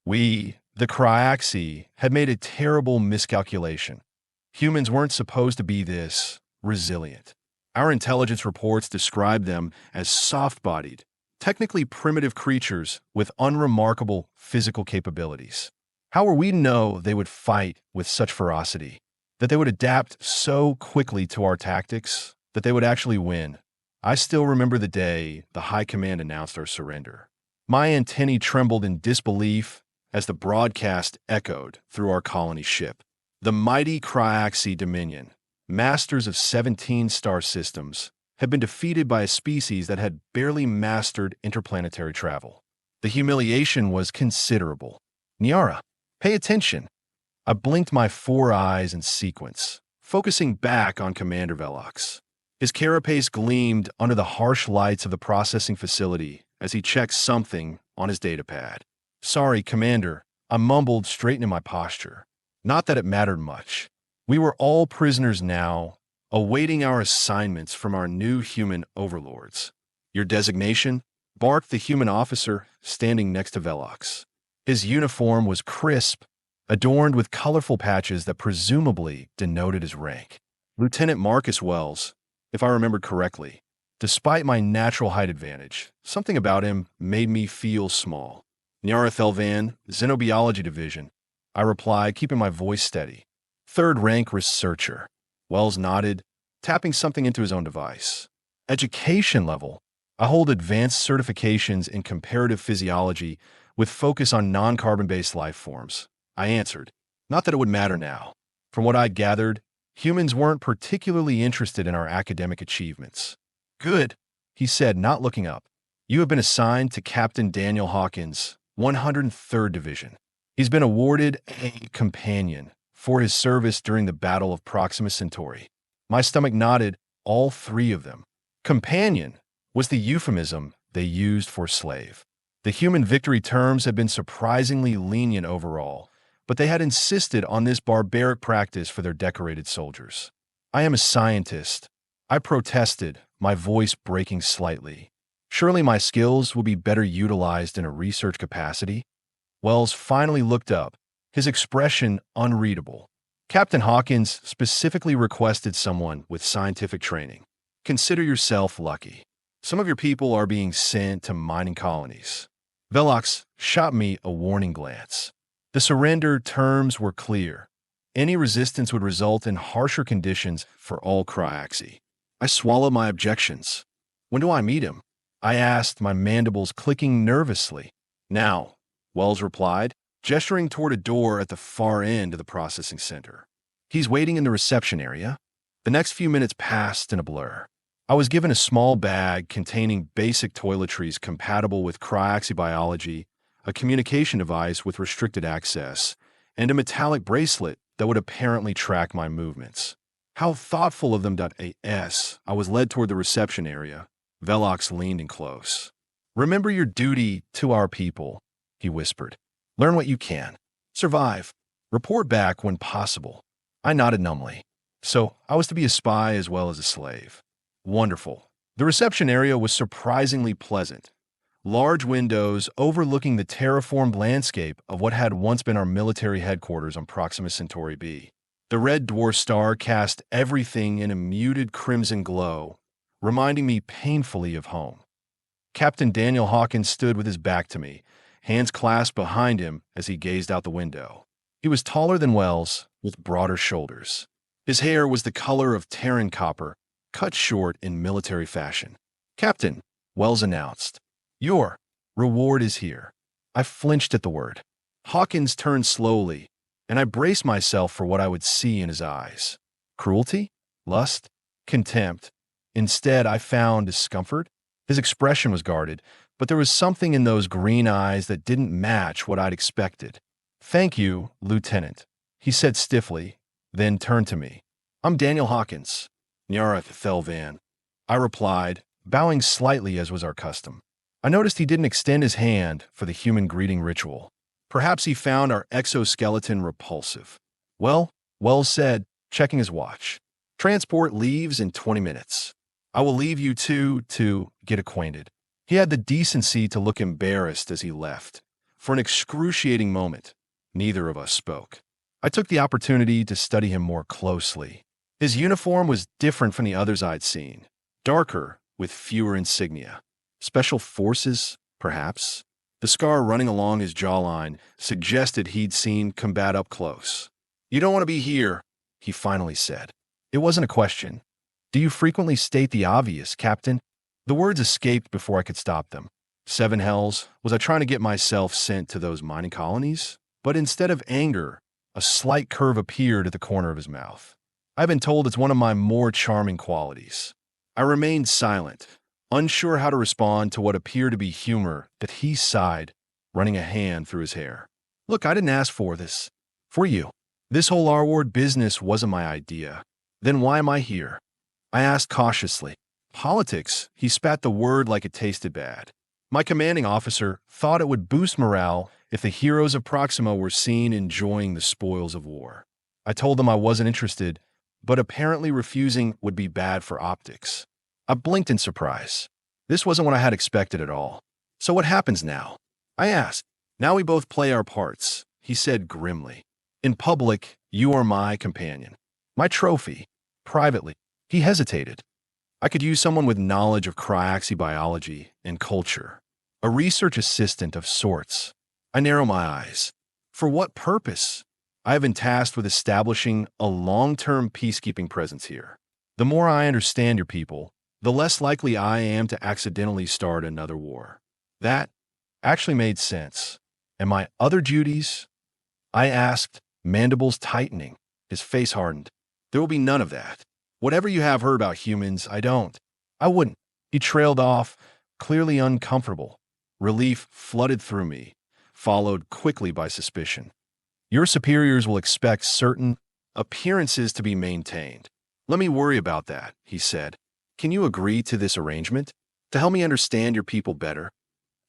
We, the Cryaxi, had made a terrible miscalculation. Humans weren't supposed to be this resilient. Our intelligence reports described them as soft-bodied, technically primitive creatures with unremarkable physical capabilities. How were we to know they would fight with such ferocity, that they would adapt so quickly to our tactics, that they would actually win? I still remember the day the High Command announced our surrender. My antennae trembled in disbelief as the broadcast echoed through our colony ship. The mighty Cryaxi Dominion, masters of 17 star systems, had been defeated by a species that had barely mastered interplanetary travel. The humiliation was considerable. Nyara, pay attention. I blinked my 4 eyes in sequence, focusing back on Commander Velox. His carapace gleamed under the harsh lights of the processing facility as he checked something on his datapad. "Sorry, Commander," I mumbled, straightening my posture. Not that it mattered much. We were all prisoners now, awaiting our assignments from our new human overlords. "Your designation?" barked the human officer standing next to Velox. His uniform was crisp, adorned with colorful patches that presumably denoted his rank. "Lieutenant Marcus Wells, if I remembered correctly." Despite my natural height advantage, something about him made me feel small. "Nyara Thelvan, Xenobiology Division," I replied, keeping my voice steady. "Third rank researcher." Wells nodded, tapping something into his own device. "Education level. I hold advanced certifications in comparative physiology with focus on non-carbon-based life forms," I answered. Not that it would matter now. From what I'd gathered, humans weren't particularly interested in our academic achievements. "Good," he said, not looking up. "You have been assigned to Captain Daniel Hawkins, 103rd Division. He's been awarded a companion for his service during the Battle of Proxima Centauri." My stomach nodded, all 3 of them. Companion was the euphemism they used for slave. The human victory terms had been surprisingly lenient overall, but they had insisted on this barbaric practice for their decorated soldiers. "I am a scientist," I protested, my voice breaking slightly. "Surely my skills will be better utilized in a research capacity?" Wells finally looked up, his expression unreadable. "Captain Hawkins specifically requested someone with scientific training. Consider yourself lucky. Some of your people are being sent to mining colonies." Velox shot me a warning glance. The surrender terms were clear. Any resistance would result in harsher conditions for all Cryaxi. I swallowed my objections. "When do I meet him?" I asked, my mandibles clicking nervously. "Now," Wells replied, gesturing toward a door at the far end of the processing center. "He's waiting in the reception area." The next few minutes passed in a blur. I was given a small bag containing basic toiletries compatible with Cryaxi biology, a communication device with restricted access, and a metallic bracelet that would apparently track my movements. How thoughtful of them. As I was led toward the reception area, Velox leaned in close. "Remember your duty to our people," he whispered. "Learn what you can. Survive. Report back when possible." I nodded numbly. So I was to be a spy as well as a slave. Wonderful. The reception area was surprisingly pleasant. Large windows overlooking the terraformed landscape of what had once been our military headquarters on Proxima Centauri B. The red dwarf star cast everything in a muted crimson glow, reminding me painfully of home. Captain Daniel Hawkins stood with his back to me, hands clasped behind him as he gazed out the window. He was taller than Wells, with broader shoulders. His hair was the color of Terran copper, cut short in military fashion. "Captain," Wells announced, "your reward is here." I flinched at the word. Hawkins turned slowly, and I braced myself for what I would see in his eyes. Cruelty? Lust? Contempt? Instead, I found discomfort. His expression was guarded, but there was something in those green eyes that didn't match what I'd expected. "Thank you, Lieutenant," he said stiffly, then turned to me. "I'm Daniel Hawkins, Nyara Thelvan," I replied, bowing slightly as was our custom. I noticed he didn't extend his hand for the human greeting ritual. Perhaps he found our exoskeleton repulsive. "Well," Wells said, checking his watch. "Transport leaves in 20 minutes. I will leave you two to get acquainted." He had the decency to look embarrassed as he left, For an excruciating moment, neither of us spoke. I took the opportunity to study him more closely. His uniform was different from the others I'd seen, darker, with fewer insignia. Special forces, perhaps? The scar running along his jawline suggested he'd seen combat up close. "You don't want to be here," he finally said. It wasn't a question. "Do you frequently state the obvious, Captain?" The words escaped before I could stop them. Seven hells, was I trying to get myself sent to those mining colonies? But instead of anger, a slight curve appeared at the corner of his mouth. I've been told it's one of my more charming qualities. I remained silent, unsure how to respond to what appeared to be humor that he sighed, running a hand through his hair. "Look, I didn't ask for this. For you. This whole R-word business wasn't my idea. Then why am I here?" I asked cautiously. "Politics," he spat the word like it tasted bad. "My commanding officer thought it would boost morale if the heroes of Proxima were seen enjoying the spoils of war. I told them I wasn't interested, but apparently refusing would be bad for optics." I blinked in surprise. This wasn't what I had expected at all. "So what happens now?" I asked. "Now we both play our parts," he said grimly. "In public, you are my companion. My trophy. Privately." He hesitated. "I could use someone with knowledge of cryoxy biology and culture. A research assistant of sorts." I narrow my eyes. "For what purpose?" "I have been tasked with establishing a long-term peacekeeping presence here. The more I understand your people, the less likely I am to accidentally start another war." That actually made sense. "And my other duties?" I asked, mandibles tightening. His face hardened. "There will be none of that. Whatever you have heard about humans, I don't." "I wouldn't." He trailed off, clearly uncomfortable. Relief flooded through me, followed quickly by suspicion. "Your superiors will expect certain appearances to be maintained. Let me worry about that," he said. "Can you agree to this arrangement? To help me understand your people better?"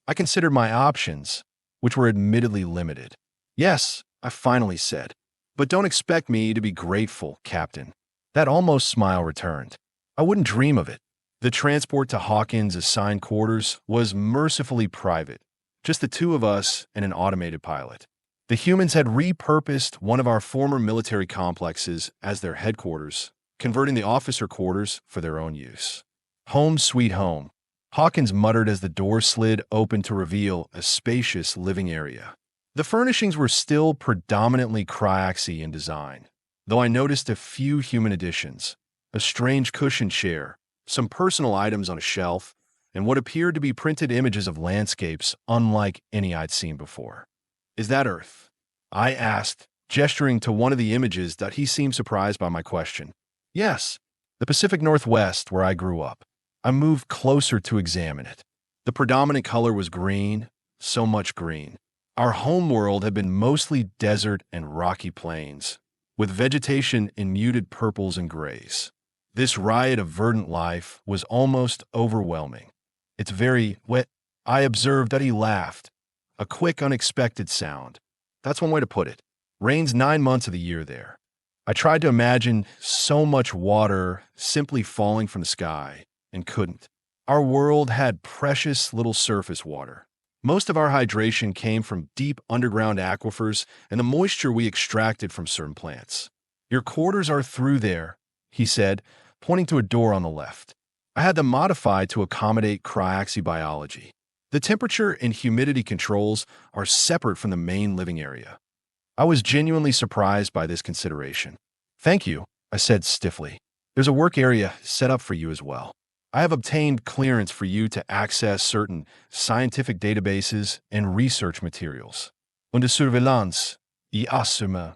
I considered my options, which were admittedly limited. "Yes," I finally said. "But don't expect me to be grateful, Captain." That almost smile returned. "I wouldn't dream of it." The transport to Hawkins' assigned quarters was mercifully private, just the two of us and an automated pilot. The humans had repurposed one of our former military complexes as their headquarters, converting the officer quarters for their own use. "Home sweet home," Hawkins muttered as the door slid open to reveal a spacious living area. The furnishings were still predominantly cryoxy in design, though I noticed a few human additions: a strange cushioned chair, some personal items on a shelf, and what appeared to be printed images of landscapes unlike any I'd seen before. "Is that Earth?" I asked, gesturing to one of the images that he seemed surprised by my question. "Yes, the Pacific Northwest, where I grew up." I moved closer to examine it. The predominant color was green, so much green. Our home world had been mostly desert and rocky plains, with vegetation in muted purples and grays. This riot of verdant life was almost overwhelming. "It's very wet." I observed that he laughed, a quick, unexpected sound. "That's one way to put it. Rains 9 months of the year there." I tried to imagine so much water simply falling from the sky, and couldn't. Our world had precious little surface water. Most of our hydration came from deep underground aquifers and the moisture we extracted from certain plants. "Your quarters are through there," he said, pointing to a door on the left. I had them modified to accommodate cryoxy biology. The temperature and humidity controls are separate from the main living area. I was genuinely surprised by this consideration. "Thank you," I said stiffly. "There's a work area set up for you as well. I have obtained clearance for you to access certain scientific databases and research materials." "Under surveillance, et assume."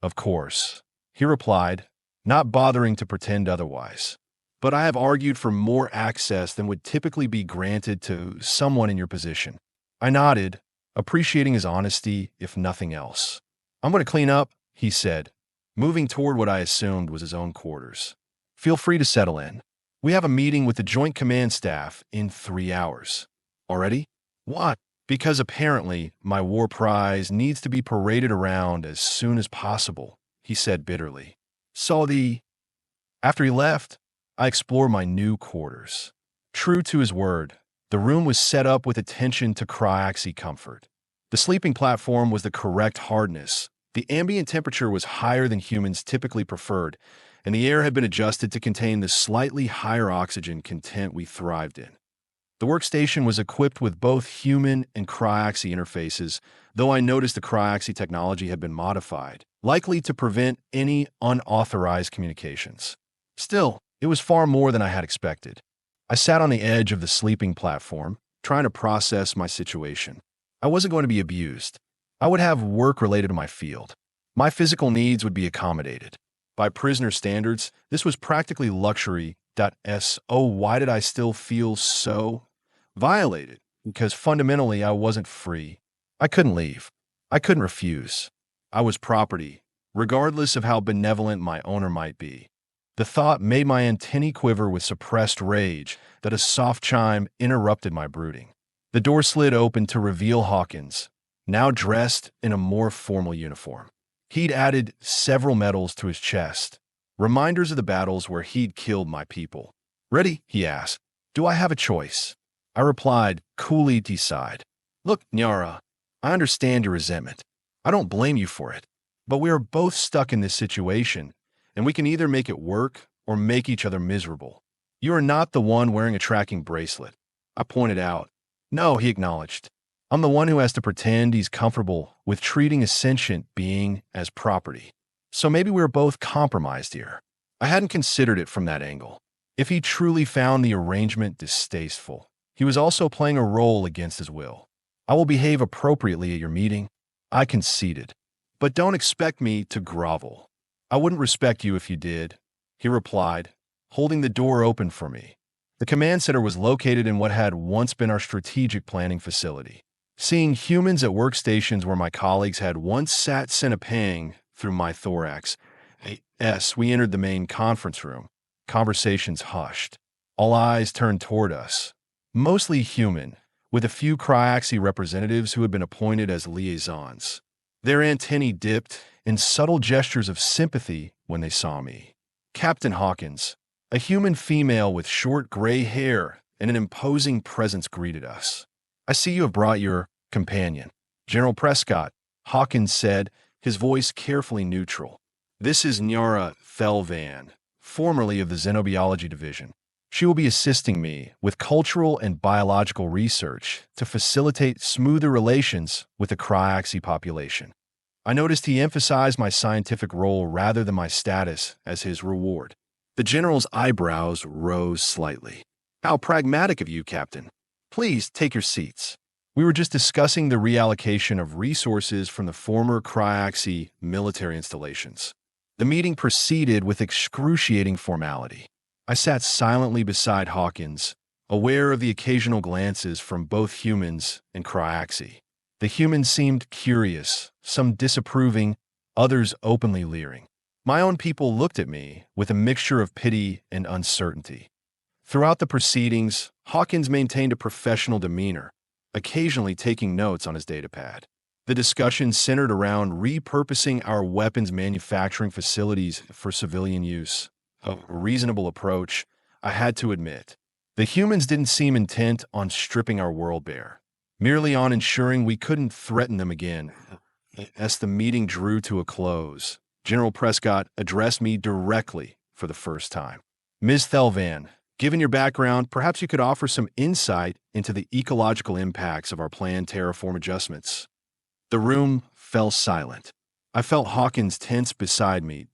"Of course," he replied, not bothering to pretend otherwise. "But I have argued for more access than would typically be granted to someone in your position." I nodded, appreciating his honesty, if nothing else. "I'm going to clean up," he said, moving toward what I assumed was his own quarters. "Feel free to settle in. We have a meeting with the Joint Command Staff in 3 hours." "Already?" "What?" "Because apparently my war prize needs to be paraded around as soon as possible," he said bitterly. After he left, I explored my new quarters. True to his word, the room was set up with attention to cryoxy comfort. The sleeping platform was the correct hardness. The ambient temperature was higher than humans typically preferred, and the air had been adjusted to contain the slightly higher oxygen content we thrived in. The workstation was equipped with both human and cryoxy interfaces, though I noticed the cryoxy technology had been modified, likely to prevent any unauthorized communications. Still, it was far more than I had expected. I sat on the edge of the sleeping platform, trying to process my situation. I wasn't going to be abused. I would have work related to my field. My physical needs would be accommodated. By prisoner standards, this was practically luxury. So why did I still feel so violated? Because fundamentally, I wasn't free. I couldn't leave. I couldn't refuse. I was property, regardless of how benevolent my owner might be. The thought made my antennae quiver with suppressed rage that a soft chime interrupted my brooding. The door slid open to reveal Hawkins, now dressed in a more formal uniform. He'd added several medals to his chest, reminders of the battles where he'd killed my people. "Ready?" he asked. "Do I have a choice?" I replied, coolly decide. "Look, Nyara, I understand your resentment. I don't blame you for it. But we are both stuck in this situation, and we can either make it work or make each other miserable. You are not the one wearing a tracking bracelet," I pointed out. "No," he acknowledged. "I'm the one who has to pretend he's comfortable with treating a sentient being as property. So maybe we're both compromised here." I hadn't considered it from that angle. If he truly found the arrangement distasteful, he was also playing a role against his will. "I will behave appropriately at your meeting," I conceded. "But don't expect me to grovel." "I wouldn't respect you if you did," he replied, holding the door open for me. The command center was located in what had once been our strategic planning facility. Seeing humans at workstations where my colleagues had once sat sent a pang through my thorax. We entered the main conference room. Conversations hushed. All eyes turned toward us. Mostly human, with a few cryoxy representatives who had been appointed as liaisons. Their antennae dipped in subtle gestures of sympathy when they saw me. Captain Hawkins, a human female with short gray hair and an imposing presence, greeted us. "I see you have brought your companion, General Prescott," Hawkins said, his voice carefully neutral. "This is Nyara Thelvan, formerly of the Xenobiology Division. She will be assisting me with cultural and biological research to facilitate smoother relations with the cryoxy population." I noticed he emphasized my scientific role rather than my status as his reward. The general's eyebrows rose slightly. "How pragmatic of you, Captain. Please take your seats." We were just discussing the reallocation of resources from the former cryoxy military installations. The meeting proceeded with excruciating formality. I sat silently beside Hawkins, aware of the occasional glances from both humans and cryoxy. The humans seemed curious, some disapproving, others openly leering. My own people looked at me with a mixture of pity and uncertainty. Throughout the proceedings, Hawkins maintained a professional demeanor, occasionally taking notes on his datapad. The discussion centered around repurposing our weapons manufacturing facilities for civilian use. A reasonable approach, I had to admit. The humans didn't seem intent on stripping our world bare, merely on ensuring we couldn't threaten them again. As the meeting drew to a close, General Prescott addressed me directly for the first time. "Ms. Thelvan, given your background, perhaps you could offer some insight into the ecological impacts of our planned terraform adjustments." The room fell silent. I felt Hawkins tense beside me.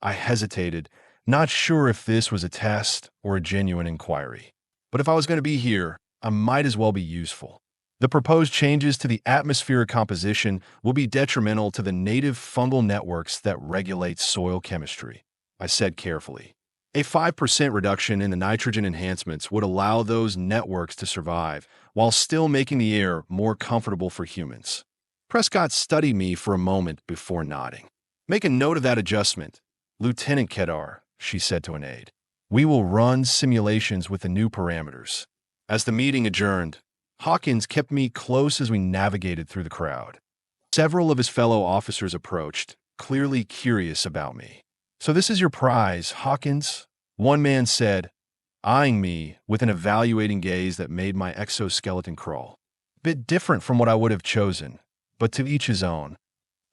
I hesitated, not sure if this was a test or a genuine inquiry. But if I was going to be here, I might as well be useful. "The proposed changes to the atmospheric composition will be detrimental to the native fungal networks that regulate soil chemistry," I said carefully. "A 5% reduction in the nitrogen enhancements would allow those networks to survive while still making the air more comfortable for humans." Prescott studied me for a moment before nodding. "Make a note of that adjustment, Lieutenant Kedar," she said to an aide. "We will run simulations with the new parameters." As the meeting adjourned, Hawkins kept me close as we navigated through the crowd. Several of his fellow officers approached, clearly curious about me. "So this is your prize, Hawkins?" one man said, eyeing me with an evaluating gaze that made my exoskeleton crawl. "Bit different from what I would have chosen," but to each his own.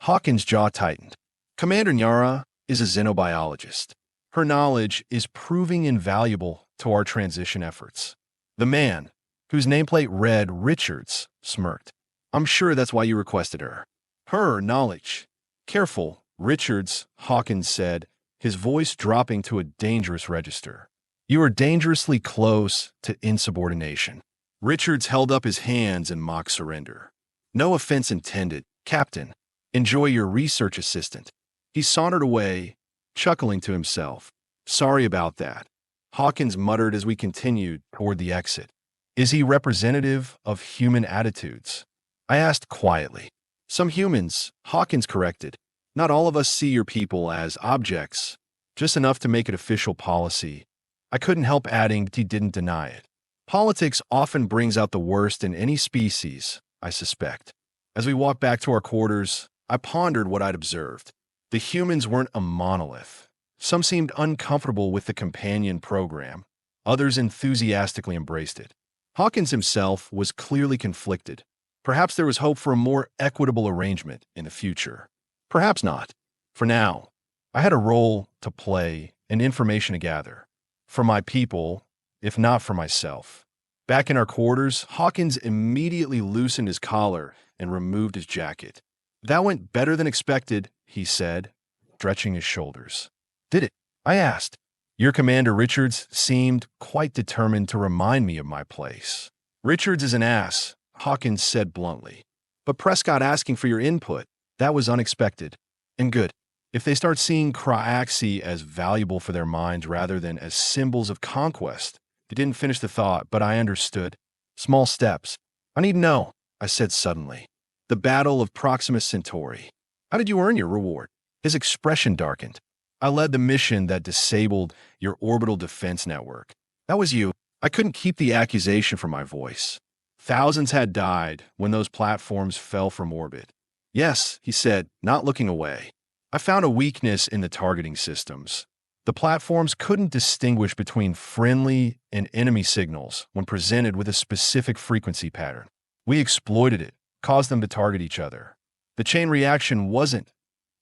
Hawkins' jaw tightened. Commander Nyara is a xenobiologist. Her knowledge is proving invaluable to our transition efforts. The man, whose nameplate read Richards, smirked. I'm sure that's why you requested her. Her knowledge. Careful, Richards, Hawkins said, his voice dropping to a dangerous register. You are dangerously close to insubordination. Richards held up his hands in mock surrender. No offense intended, Captain. Enjoy your research assistant. He sauntered away, chuckling to himself. Sorry about that, Hawkins muttered as we continued toward the exit. Is he representative of human attitudes? I asked quietly. Some humans, Hawkins corrected. Not all of us see your people as objects, just enough to make it official policy. I couldn't help adding he didn't deny it. Politics often brings out the worst in any species, I suspect. As we walked back to our quarters, I pondered what I'd observed. The humans weren't a monolith. Some seemed uncomfortable with the companion program. Others enthusiastically embraced it. Hawkins himself was clearly conflicted. Perhaps there was hope for a more equitable arrangement in the future. Perhaps not. For now, I had a role to play and information to gather. For my people, if not for myself. Back in our quarters, Hawkins immediately loosened his collar and removed his jacket. That went better than expected, he said, stretching his shoulders. Did it? I asked. Your Commander Richards seemed quite determined to remind me of my place. Richards is an ass, Hawkins said bluntly. But Prescott asking for your input, that was unexpected. And good. If they start seeing Cryaxi as valuable for their minds rather than as symbols of conquest. He didn't finish the thought, but I understood. Small steps. I need to know, I said suddenly. The Battle of Proxima Centauri. How did you earn your reward? His expression darkened. I led the mission that disabled your orbital defense network. That was you. I couldn't keep the accusation from my voice. Thousands had died when those platforms fell from orbit. Yes, he said, not looking away. I found a weakness in the targeting systems. The platforms couldn't distinguish between friendly and enemy signals when presented with a specific frequency pattern. We exploited it, caused them to target each other. The chain reaction wasn't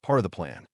part of the plan.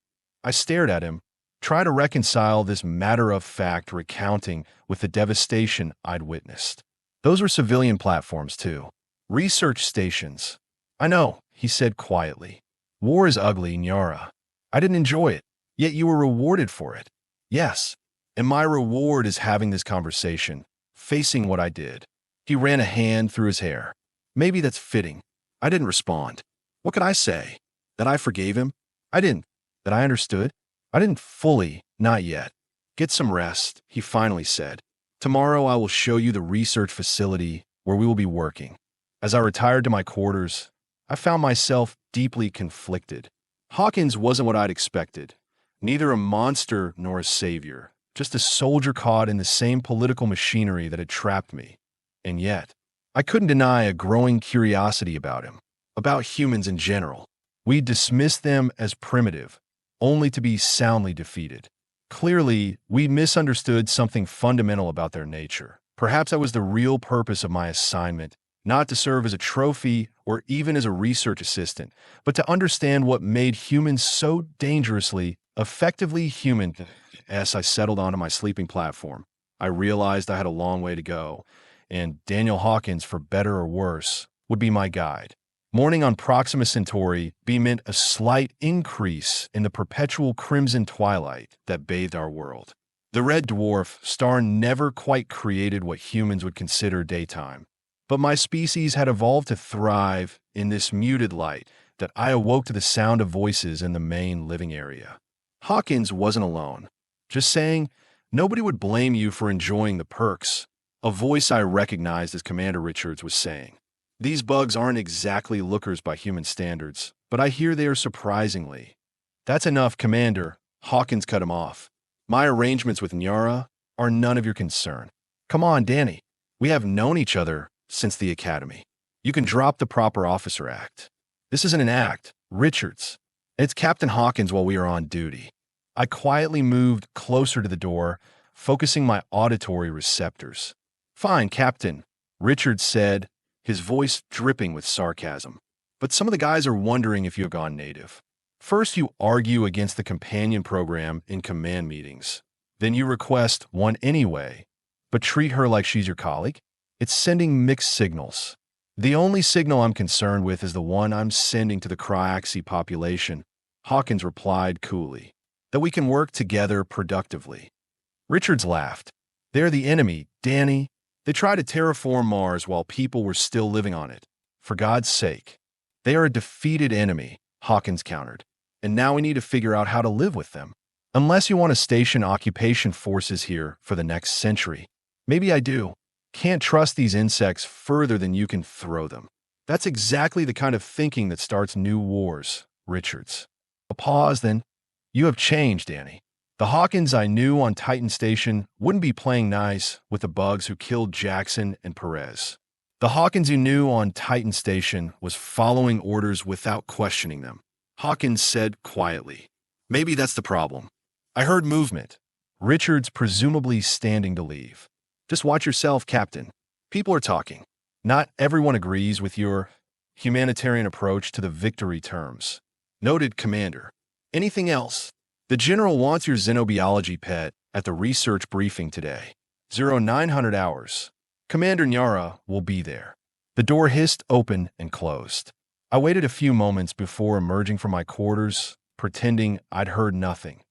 I stared at him, trying to reconcile this matter-of-fact recounting with the devastation I'd witnessed. Those were civilian platforms, too. Research stations. I know, he said quietly. War is ugly, Nyara. I didn't enjoy it, yet you were rewarded for it. Yes, and my reward is having this conversation, facing what I did. He ran a hand through his hair. Maybe that's fitting. I didn't respond. What could I say? That I forgave him? I didn't. That I understood? I didn't fully, not yet. Get some rest, he finally said. Tomorrow I will show you the research facility where we will be working. As I retired to my quarters, I found myself deeply conflicted. Hawkins wasn't what I'd expected. Neither a monster nor a savior, just a soldier caught in the same political machinery that had trapped me. And yet, I couldn't deny a growing curiosity about him, about humans in general. We dismissed them as primitive, only to be soundly defeated. Clearly, we misunderstood something fundamental about their nature. Perhaps that was the real purpose of my assignment, not to serve as a trophy or even as a research assistant, but to understand what made humans so dangerously, effectively human. As I settled onto my sleeping platform, I realized I had a long way to go, and Daniel Hawkins, for better or worse, would be my guide. Morning on Proxima Centauri meant a slight increase in the perpetual crimson twilight that bathed our world. The red dwarf star never quite created what humans would consider daytime, but my species had evolved to thrive in this muted light that I awoke to the sound of voices in the main living area. Hawkins wasn't alone, just saying, nobody would blame you for enjoying the perks, a voice I recognized as Commander Richards was saying. These bugs aren't exactly lookers by human standards, but I hear they are surprisingly. That's enough, Commander, Hawkins cut him off. My arrangements with Nyara are none of your concern. Come on, Danny. We have known each other since the academy. You can drop the proper officer act. This isn't an act, Richards. It's Captain Hawkins while we are on duty. I quietly moved closer to the door, focusing my auditory receptors. Fine, Captain, Richards said, his voice dripping with sarcasm. but some of the guys are wondering if you have gone native. First, you argue against the companion program in command meetings. Then you request one anyway, but treat her like she's your colleague? It's sending mixed signals. The only signal I'm concerned with is the one I'm sending to the Cryaxi population, Hawkins replied coolly, that we can work together productively. Richards laughed. They're the enemy, Danny. They tried to terraform Mars while people were still living on it. For God's sake. They are a defeated enemy, Hawkins countered. And now we need to figure out how to live with them. Unless you want to station occupation forces here for the next century. Maybe I do. Can't trust these insects further than you can throw them. That's exactly the kind of thinking that starts new wars, Richards. A pause, then. You have changed, Danny. The Hawkins I knew on Titan Station wouldn't be playing nice with the bugs who killed Jackson and Perez. The Hawkins you knew on Titan Station was following orders without questioning them. Hawkins said quietly, "Maybe that's the problem. I heard movement." Richards presumably standing to leave. "Just watch yourself, Captain. People are talking. Not everyone agrees with your humanitarian approach to the victory terms." Noted, Commander. "Anything else?" "The General wants your xenobiology pet at the research briefing today. 0900 hours. Commander Nyara will be there." The door hissed open and closed. I waited a few moments before emerging from my quarters, pretending I'd heard nothing.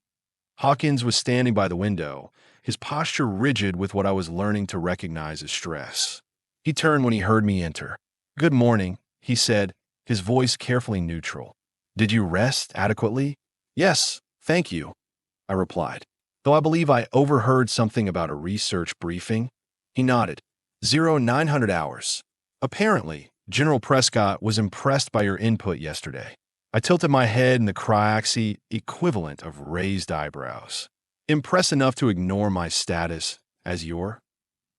Hawkins was standing by the window, his posture rigid with what I was learning to recognize as stress. He turned when he heard me enter. "Good morning," he said, his voice carefully neutral. "Did you rest adequately?" "Yes, thank you," I replied, though I believe I overheard something about a research briefing. He nodded. 0900 hours. "Apparently, General Prescott was impressed by your input yesterday." I tilted my head in the Cryaxi equivalent of raised eyebrows. "Impressed enough to ignore my status as your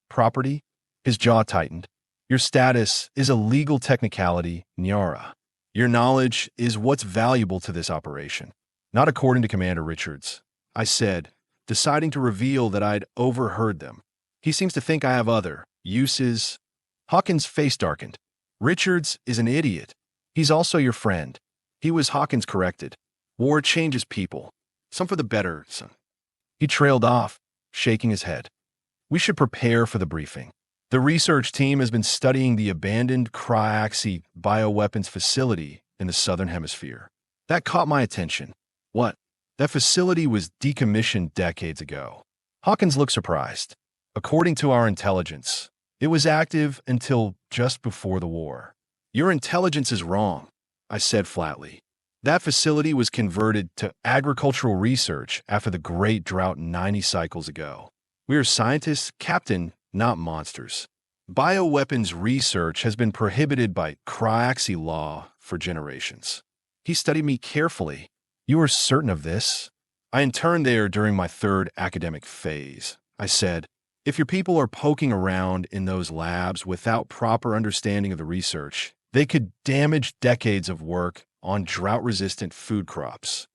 property?" His jaw tightened. "Your status is a legal technicality, Nyara. Your knowledge is what's valuable to this operation." "Not according to Commander Richards," I said, deciding to reveal that I'd overheard them. "He seems to think I have other uses." Hawkins' face darkened. "Richards is an idiot. He's also your friend." He was, Hawkins corrected. "War changes people. Some for the better, son." He trailed off, shaking his head. "We should prepare for the briefing. The research team has been studying the abandoned Cryaxi bioweapons facility in the Southern Hemisphere. That caught my attention." "What?" "That facility was decommissioned decades ago." Hawkins looked surprised. "According to our intelligence, it was active until just before the war." "Your intelligence is wrong," I said flatly. "That facility was converted to agricultural research after the Great Drought 90 cycles ago. We are scientists, Captain, not monsters. Bioweapons research has been prohibited by Cryaxi law for generations." He studied me carefully. "You are certain of this?" "I interned there during my third academic phase," I said. "If your people are poking around in those labs without proper understanding of the research, they could damage decades of work on drought-resistant food crops."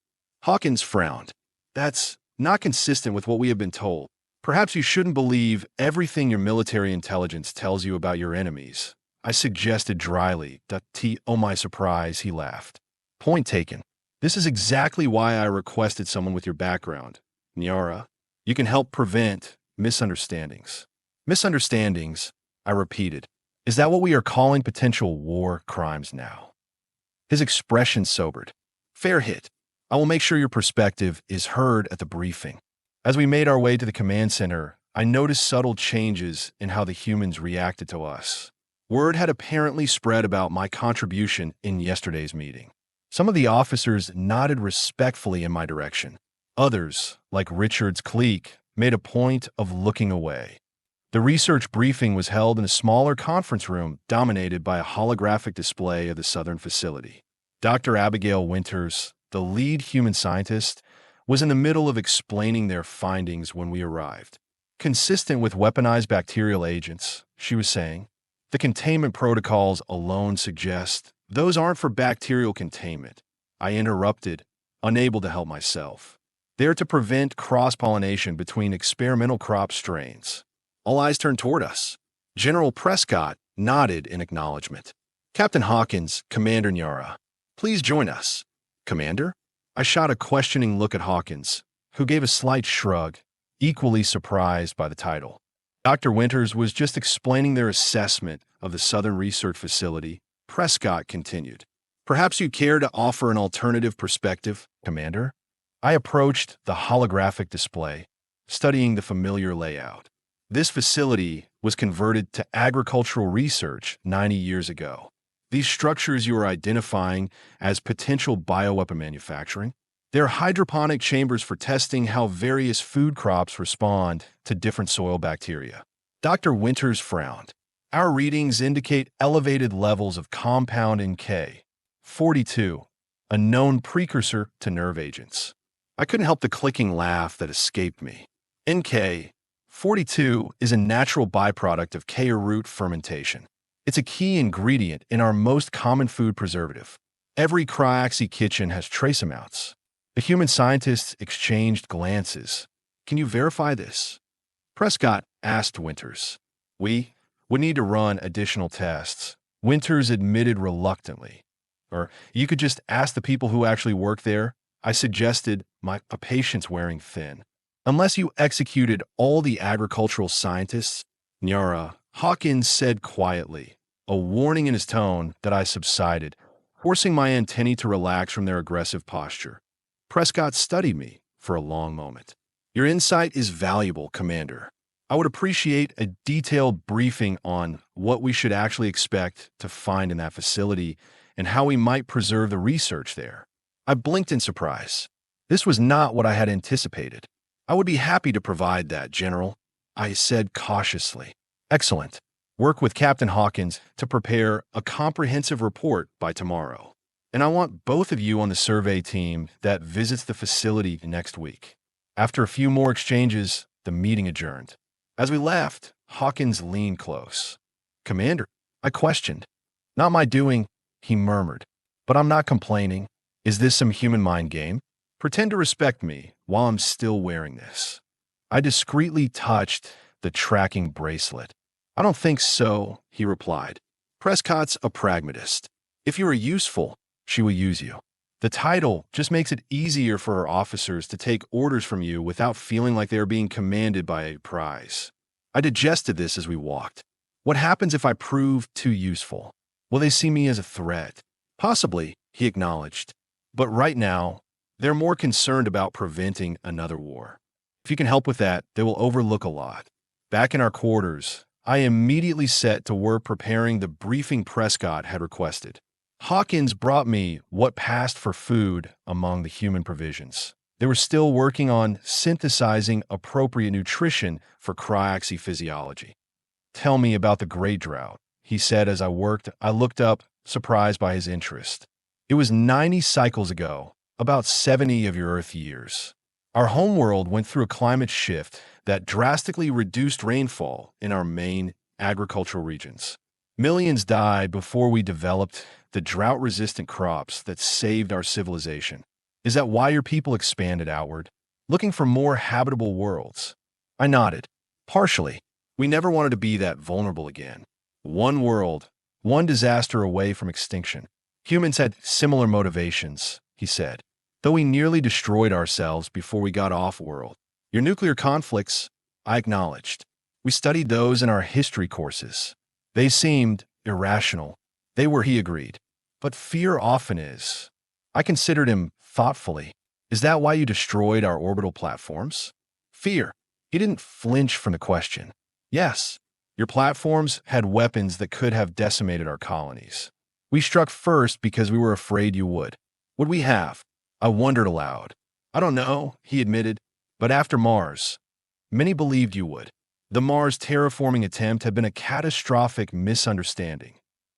Hawkins frowned. "That's not consistent with what we have been told. Perhaps you shouldn't believe everything your military intelligence tells you about your enemies," I suggested dryly. "To my surprise," he laughed. "Point taken. This is exactly why I requested someone with your background, Nyara. You can help prevent misunderstandings." "Misunderstandings," I repeated. "Is that what we are calling potential war crimes now?" His expression sobered. "Fair hit. I will make sure your perspective is heard at the briefing." As we made our way to the command center, I noticed subtle changes in how the humans reacted to us. Word had apparently spread about my contribution in yesterday's meeting. Some of the officers nodded respectfully in my direction. Others, like Richard's clique, made a point of looking away. The research briefing was held in a smaller conference room dominated by a holographic display of the southern facility. Dr. Abigail Winters, the lead human scientist, was in the middle of explaining their findings when we arrived. "Consistent with weaponized bacterial agents," she was saying, "the containment protocols alone suggest those aren't for bacterial containment." I interrupted, unable to help myself. "They're to prevent cross-pollination between experimental crop strains." All eyes turned toward us. General Prescott nodded in acknowledgement. Captain Hawkins, Commander Nyara. Please join us. Commander? I shot a questioning look at Hawkins, who gave a slight shrug, equally surprised by the title. Dr. Winters was just explaining their assessment of the Southern Research Facility. Prescott continued. Perhaps you care to offer an alternative perspective, Commander? I approached the holographic display, studying the familiar layout. This facility was converted to agricultural research 90 years ago. These structures you are identifying as potential bioweapon manufacturing, they're hydroponic chambers for testing how various food crops respond to different soil bacteria. Dr. Winters frowned. Our readings indicate elevated levels of compound NK 42, a known precursor to nerve agents. I couldn't help the clicking laugh that escaped me. NK 42 is a natural byproduct of K root fermentation. It's a key ingredient in our most common food preservative. Every cryoxy kitchen has trace amounts. The human scientists exchanged glances. Can you verify this? Prescott asked Winters. We would need to run additional tests, Winters admitted reluctantly. Or you could just ask the people who actually work there, I suggested, my patience wearing thin. Unless you executed all the agricultural scientists, Nyara, Hawkins said quietly, a warning in his tone that I subsided, forcing my antennae to relax from their aggressive posture. Prescott studied me for a long moment. Your insight is valuable, Commander. I would appreciate a detailed briefing on what we should actually expect to find in that facility and how we might preserve the research there. I blinked in surprise. This was not what I had anticipated. I would be happy to provide that, General, I said cautiously. Excellent. Work with Captain Hawkins to prepare a comprehensive report by tomorrow. And I want both of you on the survey team that visits the facility next week. After a few more exchanges, the meeting adjourned. As we left, Hawkins leaned close. Commander, I questioned. Not my doing, he murmured. But I'm not complaining. Is this some human mind game? Pretend to respect me while I'm still wearing this. I discreetly touched the tracking bracelet. I don't think so, he replied. Prescott's a pragmatist. If you are useful, she will use you. The title just makes it easier for her officers to take orders from you without feeling like they are being commanded by a prize. I digested this as we walked. What happens if I prove too useful? Will they see me as a threat? Possibly, he acknowledged. But right now, they're more concerned about preventing another war. If you can help with that, they will overlook a lot. Back in our quarters, I immediately set to work preparing the briefing Prescott had requested. Hawkins brought me what passed for food among the human provisions. They were still working on synthesizing appropriate nutrition for cryoxy physiology. Tell me about the Great Drought, he said as I worked. I looked up, surprised by his interest. It was 90 cycles ago, about 70 of your Earth years. Our homeworld went through a climate shift that drastically reduced rainfall in our main agricultural regions. Millions died before we developed the drought-resistant crops that saved our civilization. Is that why your people expanded outward, looking for more habitable worlds? I nodded. Partially. We never wanted to be that vulnerable again. One world, one disaster away from extinction. Humans had similar motivations, he said, though we nearly destroyed ourselves before we got off-world. Your nuclear conflicts, I acknowledged. We studied those in our history courses. They seemed irrational. They were, he agreed. But fear often is. I considered him thoughtfully. Is that why you destroyed our orbital platforms? Fear. He didn't flinch from the question. Yes, your platforms had weapons that could have decimated our colonies. We struck first because we were afraid you would. Would we have? I wondered aloud. I don't know, he admitted, but after Mars, many believed you would. The Mars terraforming attempt had been a catastrophic misunderstanding.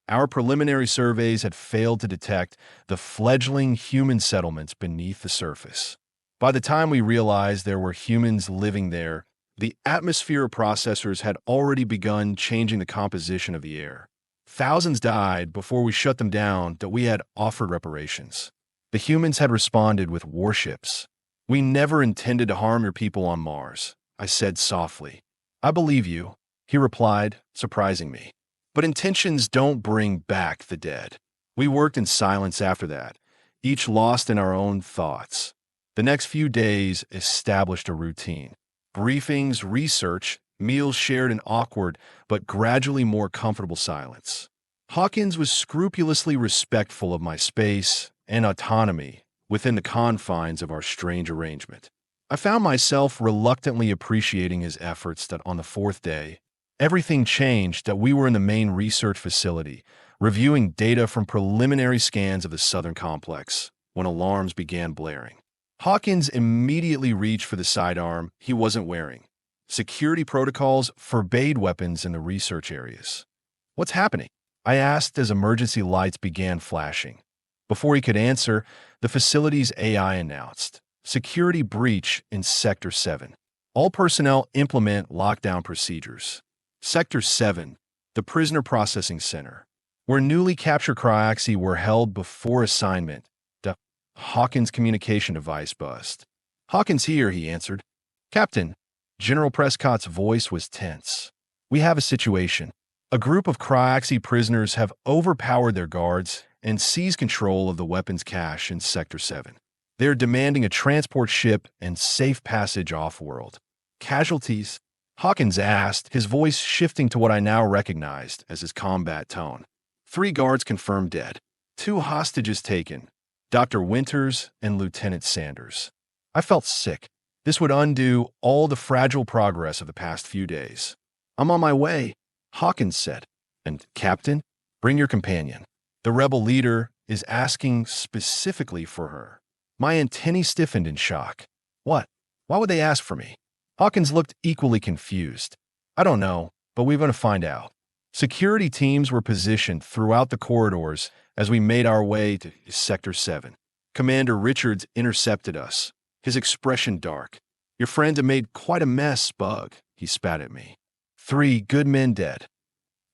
Our preliminary surveys had failed to detect the fledgling human settlements beneath the surface. By the time we realized there were humans living there, the atmosphere processors had already begun changing the composition of the air. Thousands died before we shut them down that we had offered reparations. The humans had responded with warships. We never intended to harm your people on Mars, I said softly. I believe you, he replied, surprising me. But intentions don't bring back the dead. We worked in silence after that, each lost in our own thoughts. The next few days established a routine. Briefings, research, meals shared in awkward but gradually more comfortable silence. Hawkins was scrupulously respectful of my space and autonomy within the confines of our strange arrangement. I found myself reluctantly appreciating his efforts that on the fourth day, everything changed, that we were in the main research facility, reviewing data from preliminary scans of the southern complex, when alarms began blaring. Hawkins immediately reached for the sidearm he wasn't wearing. Security protocols forbade weapons in the research areas. "What's happening?" I asked as emergency lights began flashing. Before he could answer, the facility's AI announced, "Security breach in Sector 7. All personnel implement lockdown procedures." Sector 7, the prisoner processing center, where newly captured cryoxy were held before assignment. The Hawkins communication device buzzed. "Hawkins here," he answered. "Captain." General Prescott's voice was tense. "We have a situation. A group of cryoxy prisoners have overpowered their guards and seized control of the weapons cache in Sector 7. They are demanding a transport ship and safe passage off-world." "Casualties?" Hawkins asked, his voice shifting to what I now recognized as his combat tone. "3 guards confirmed dead. 2 hostages taken, Dr. Winters and Lieutenant Sanders." I felt sick. This would undo all the fragile progress of the past few days. "I'm on my way," Hawkins said. "And, Captain, bring your companion. The rebel leader is asking specifically for her." My antennae stiffened in shock. "What? Why would they ask for me?" Hawkins looked equally confused. "I don't know, but we're going to find out." Security teams were positioned throughout the corridors as we made our way to Sector 7. Commander Richards intercepted us, his expression dark. "Your friends have made quite a mess, Bug," he spat at me. 3 good men dead."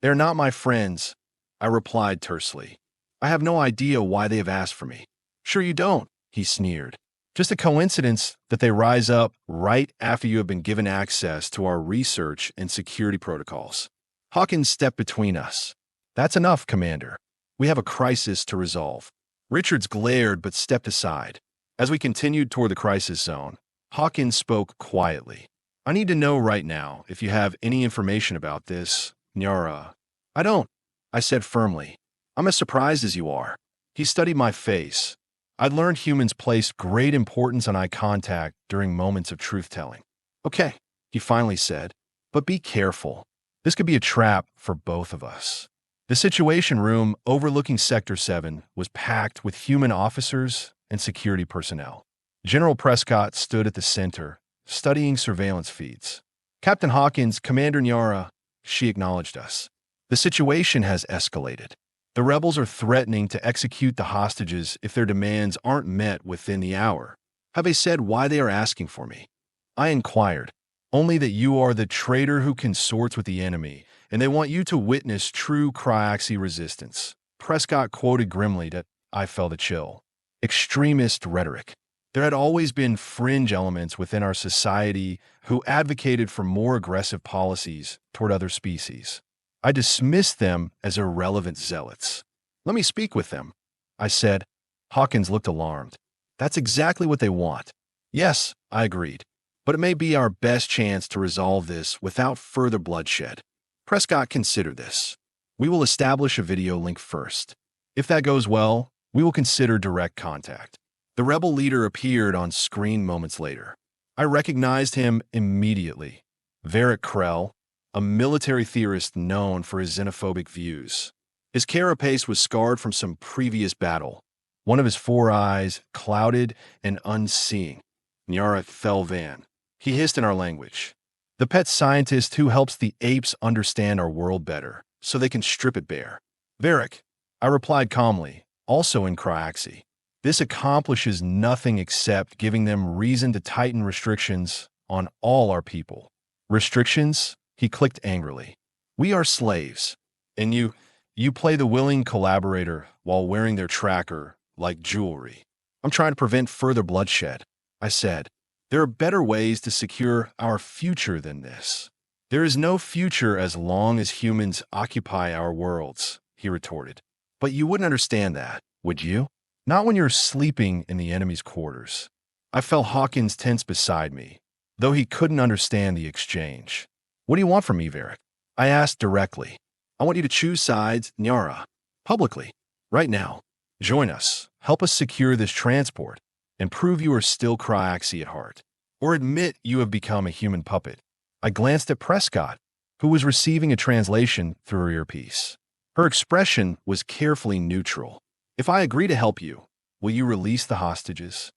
"They're not my friends," I replied tersely. "I have no idea why they have asked for me." "Sure you don't," he sneered. "Just a coincidence that they rise up right after you have been given access to our research and security protocols." Hawkins stepped between us. "That's enough, Commander. We have a crisis to resolve." Richards glared but stepped aside. As we continued toward the crisis zone, Hawkins spoke quietly. "I need to know right now if you have any information about this, Nyara." "I don't," I said firmly. "I'm as surprised as you are." He studied my face. I'd learned humans place great importance on eye contact during moments of truth-telling. "Okay," he finally said, "but be careful. This could be a trap for both of us." The Situation Room overlooking Sector 7 was packed with human officers and security personnel. General Prescott stood at the center, studying surveillance feeds. "Captain Hawkins, Commander Nyara," she acknowledged us. "The situation has escalated. The rebels are threatening to execute the hostages if their demands aren't met within the hour." "Have they said why they are asking for me?" I inquired. "Only that you are the traitor who consorts with the enemy, and they want you to witness true cryoxy resistance." Prescott quoted grimly that I felt a chill. Extremist rhetoric. There had always been fringe elements within our society who advocated for more aggressive policies toward other species. I dismissed them as irrelevant zealots. "Let me speak with them," I said. Hawkins looked alarmed. "That's exactly what they want." "Yes," I agreed, "but it may be our best chance to resolve this without further bloodshed." Prescott considered this. "We will establish a video link first. If that goes well, we will consider direct contact." The rebel leader appeared on screen moments later. I recognized him immediately. Varric Krell, a military theorist known for his xenophobic views. His carapace was scarred from some previous battle, one of his 4 eyes clouded and unseeing. "Nyara Thelvan," he hissed in our language. "The pet scientist who helps the apes understand our world better, so they can strip it bare." "Varric," I replied calmly, also in cryoxy. "This accomplishes nothing except giving them reason to tighten restrictions on all our people." "Restrictions?" He clicked angrily. "We are slaves, and you play the willing collaborator while wearing their tracker like jewelry." "I'm trying to prevent further bloodshed," I said. "There are better ways to secure our future than this." There is no future as long as humans occupy our worlds, he retorted. But you wouldn't understand that, would you? Not when you're sleeping in the enemy's quarters. I felt Hawkins tense beside me, though he couldn't understand the exchange. What do you want from me, Varric? I asked directly. I want you to choose sides, Nyara. Publicly. Right now. Join us. Help us secure this transport, and prove you are still Cryaxi at heart. Or admit you have become a human puppet. I glanced at Prescott, who was receiving a translation through her earpiece. Her expression was carefully neutral. If I agree to help you, will you release the hostages?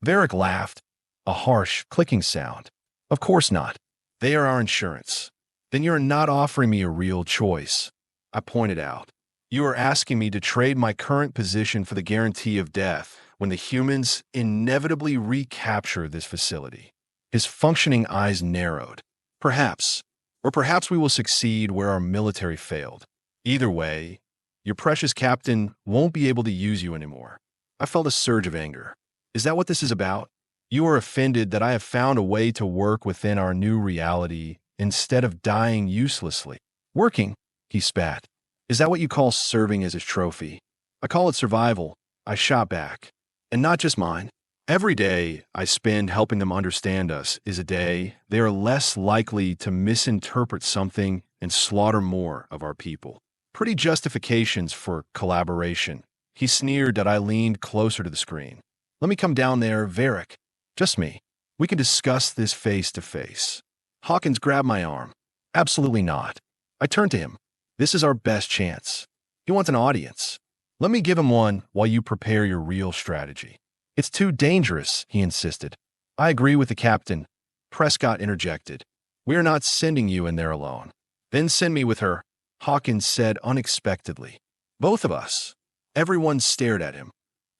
Varric laughed, a harsh, clicking sound. Of course not. They are our insurance. Then you are not offering me a real choice, I pointed out. You are asking me to trade my current position for the guarantee of death when the humans inevitably recapture this facility. His functioning eyes narrowed. Perhaps. Or perhaps we will succeed where our military failed. Either way, your precious captain won't be able to use you anymore. I felt a surge of anger. Is that what this is about? You are offended that I have found a way to work within our new reality instead of dying uselessly. Working, he spat. Is that what you call serving as a trophy? I call it survival, I shot back. And not just mine. Every day I spend helping them understand us is a day they are less likely to misinterpret something and slaughter more of our people. Pretty justifications for collaboration. He sneered that I leaned closer to the screen. Let me come down there, Varric. Just me. We can discuss this face to face. Hawkins grabbed my arm. Absolutely not. I turned to him. This is our best chance. He wants an audience. Let me give him one while you prepare your real strategy. It's too dangerous, he insisted. I agree with the captain. Prescott interjected. We are not sending you in there alone. Then send me with her, Hawkins said unexpectedly. Both of us. Everyone stared at him.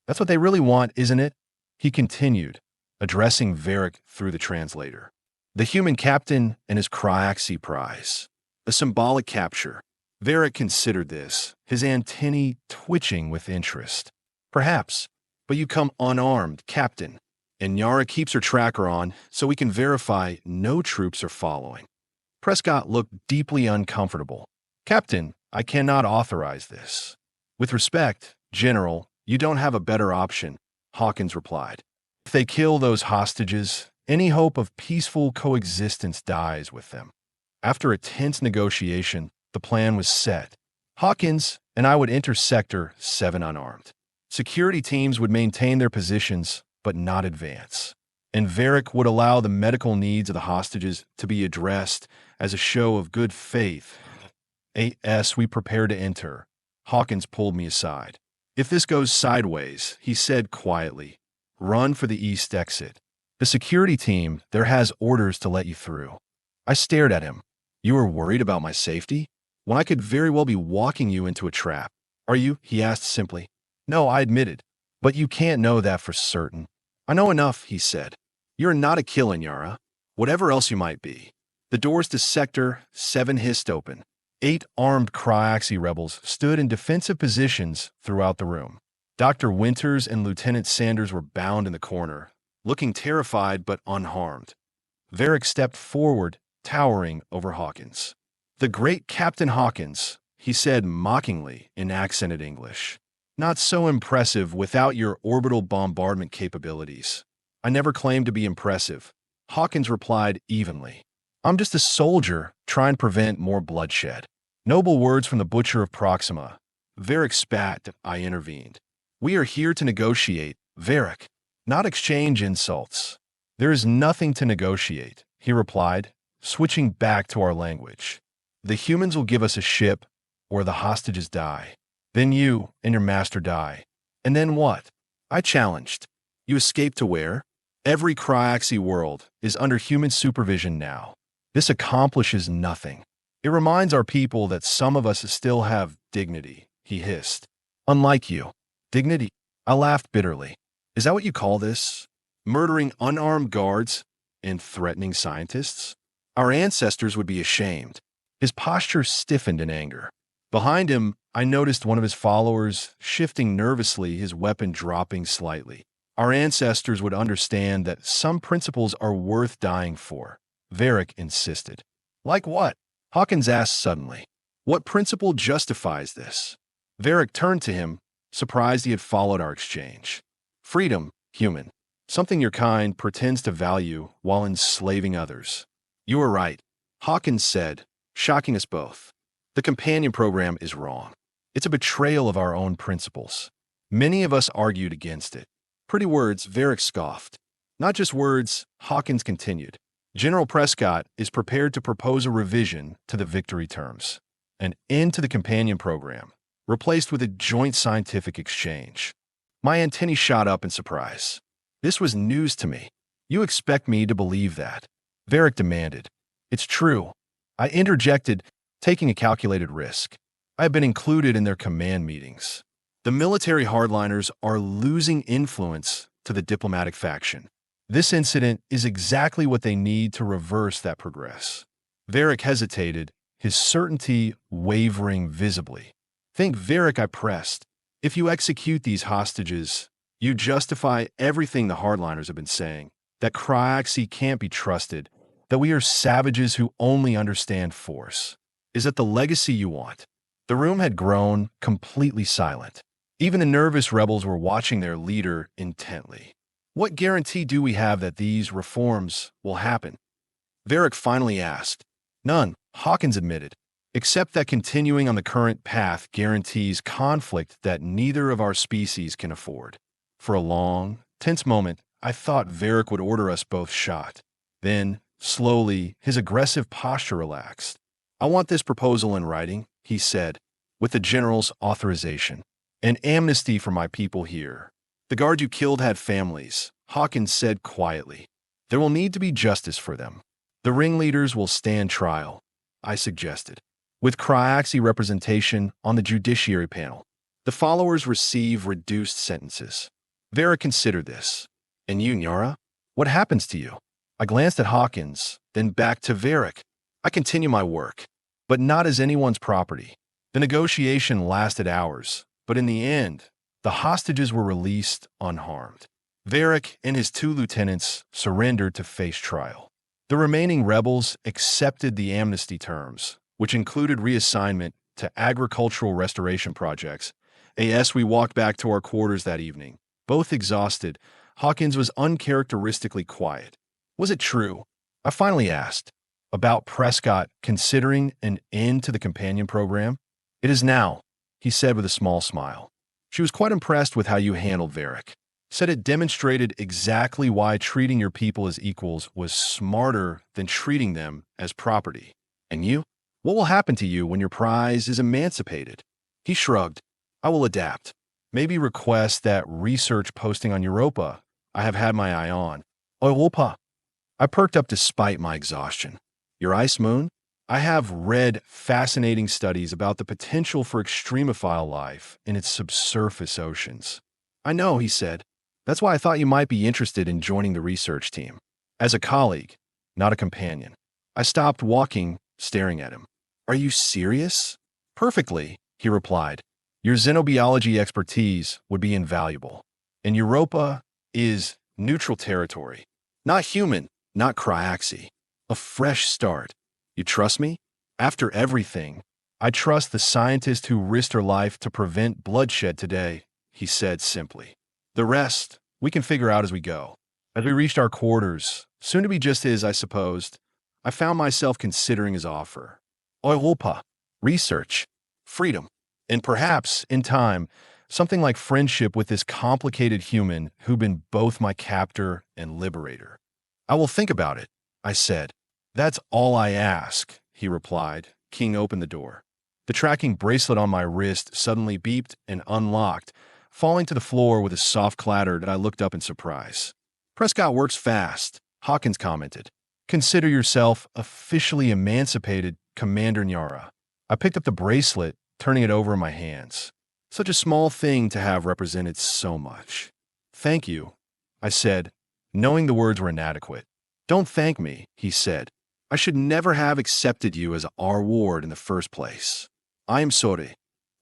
That's what they really want, isn't it? He continued, addressing Varric through the translator. The human captain and his Cryaxi prize. A symbolic capture. Varric considered this, his antennae twitching with interest. Perhaps, but you come unarmed, Captain, and Nyara keeps her tracker on so we can verify no troops are following. Prescott looked deeply uncomfortable. Captain, I cannot authorize this. With respect, General, you don't have a better option, Hawkins replied. If they kill those hostages, any hope of peaceful coexistence dies with them. After a tense negotiation, the plan was set. Hawkins and I would enter Sector 7 unarmed. Security teams would maintain their positions, but not advance. And Varric would allow the medical needs of the hostages to be addressed as a show of good faith. As we prepare to enter, Hawkins pulled me aside. If this goes sideways, he said quietly, run for the east exit. The security team there has orders to let you through. I stared at him. You are worried about my safety? When I could very well be walking you into a trap. Are you? He asked simply. No, I admitted. But you can't know that for certain. I know enough, he said. You're not a killer, Nyara. Whatever else you might be. The doors to Sector 7 hissed open. 8 armed Cryaxi rebels stood in defensive positions throughout the room. Dr. Winters and Lieutenant Sanders were bound in the corner, looking terrified but unharmed. Varric stepped forward, towering over Hawkins. The great Captain Hawkins, he said mockingly in accented English. Not so impressive without your orbital bombardment capabilities. I never claimed to be impressive, Hawkins replied evenly. I'm just a soldier trying to prevent more bloodshed. Noble words from the Butcher of Proxima. Varric spat, I intervened. We are here to negotiate, Varric, not exchange insults. There is nothing to negotiate, he replied, switching back to our language. The humans will give us a ship, or the hostages die. Then you and your master die. And then what? I challenged. You escape to where? Every Cryaxi world is under human supervision now. This accomplishes nothing. It reminds our people that some of us still have dignity, he hissed. Unlike you. Dignity? I laughed bitterly. Is that what you call this? Murdering unarmed guards and threatening scientists? Our ancestors would be ashamed. His posture stiffened in anger. Behind him, I noticed one of his followers shifting nervously, his weapon dropping slightly. Our ancestors would understand that some principles are worth dying for, Varric insisted. Like what? Hawkins asked suddenly. What principle justifies this? Varric turned to him, surprised he had followed our exchange. Freedom, human. Something your kind pretends to value while enslaving others. You are right, Hawkins said, shocking us both. The companion program is wrong. It's a betrayal of our own principles. Many of us argued against it. Pretty words, Varric scoffed. Not just words, Hawkins continued. General Prescott is prepared to propose a revision to the victory terms. An end to the companion program, replaced with a joint scientific exchange. My antennae shot up in surprise. This was news to me. You expect me to believe that? Varric demanded. It's true. I interjected, taking a calculated risk. I have been included in their command meetings. The military hardliners are losing influence to the diplomatic faction. This incident is exactly what they need to reverse that progress. Varric hesitated, his certainty wavering visibly. Think, Varric, I pressed. If you execute these hostages, you justify everything the hardliners have been saying, that Cryaxi can't be trusted, that we are savages who only understand force. Is that the legacy you want? The room had grown completely silent. Even the nervous rebels were watching their leader intently. What guarantee do we have that these reforms will happen? Varric finally asked. None, Hawkins admitted, except that continuing on the current path guarantees conflict that neither of our species can afford. For a long, tense moment, I thought Varric would order us both shot. Then, slowly, his aggressive posture relaxed. I want this proposal in writing, he said, with the general's authorization. An amnesty for my people here. The guard you killed had families, Hawkins said quietly. There will need to be justice for them. The ringleaders will stand trial, I suggested, with Cryaxi representation on the judiciary panel. The followers receive reduced sentences. Varric considered this. And you, Nyara? What happens to you? I glanced at Hawkins, then back to Varric. I continue my work, but not as anyone's property. The negotiation lasted hours, but in the end, the hostages were released unharmed. Varric and his 2 lieutenants surrendered to face trial. The remaining rebels accepted the amnesty terms, which included reassignment to agricultural restoration projects. As we walked back to our quarters that evening, both exhausted, Hawkins was uncharacteristically quiet. Was it true? I finally asked. About Prescott considering an end to the companion program? It is now, he said with a small smile. She was quite impressed with how you handled Varric. Said it demonstrated exactly why treating your people as equals was smarter than treating them as property. And you? What will happen to you when your prize is emancipated? He shrugged. I will adapt. Maybe request that research posting on Europa I have had my eye on. Europa. I perked up despite my exhaustion. Your ice moon? I have read fascinating studies about the potential for extremophile life in its subsurface oceans. I know, he said. That's why I thought you might be interested in joining the research team. As a colleague, not a companion. I stopped walking, staring at him. Are you serious? Perfectly, he replied. Your xenobiology expertise would be invaluable. And Europa is neutral territory. Not human, not Cryaxi. A fresh start. You trust me? After everything, I trust the scientist who risked her life to prevent bloodshed today, he said simply. The rest, we can figure out as we go. As we reached our quarters, soon to be just as I supposed, I found myself considering his offer. Europa, research, freedom, and perhaps, in time, something like friendship with this complicated human who'd been both my captor and liberator. I will think about it, I said. That's all I ask, he replied, keying open the door. The tracking bracelet on my wrist suddenly beeped and unlocked, falling to the floor with a soft clatter that I looked up in surprise. Prescott works fast, Hawkins commented. Consider yourself officially emancipated, Commander Nyara. I picked up the bracelet, turning it over in my hands. Such a small thing to have represented so much. Thank you, I said, knowing the words were inadequate. Don't thank me, he said. I should never have accepted you as our ward in the first place. I am sorry.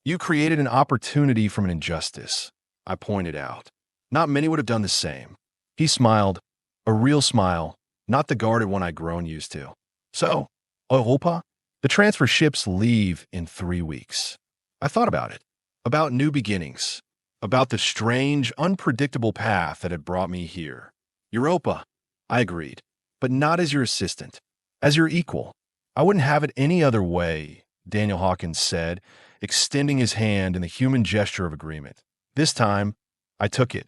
You created an opportunity from an injustice, I pointed out. Not many would have done the same. He smiled, a real smile, not the guarded one I'd grown used to. So, Europa? The transfer ships leave in 3 weeks. I thought about it. About new beginnings. About the strange, unpredictable path that had brought me here. Europa, I agreed. But not as your assistant. As your equal. I wouldn't have it any other way, Daniel Hawkins said, extending his hand in the human gesture of agreement. This time, I took it.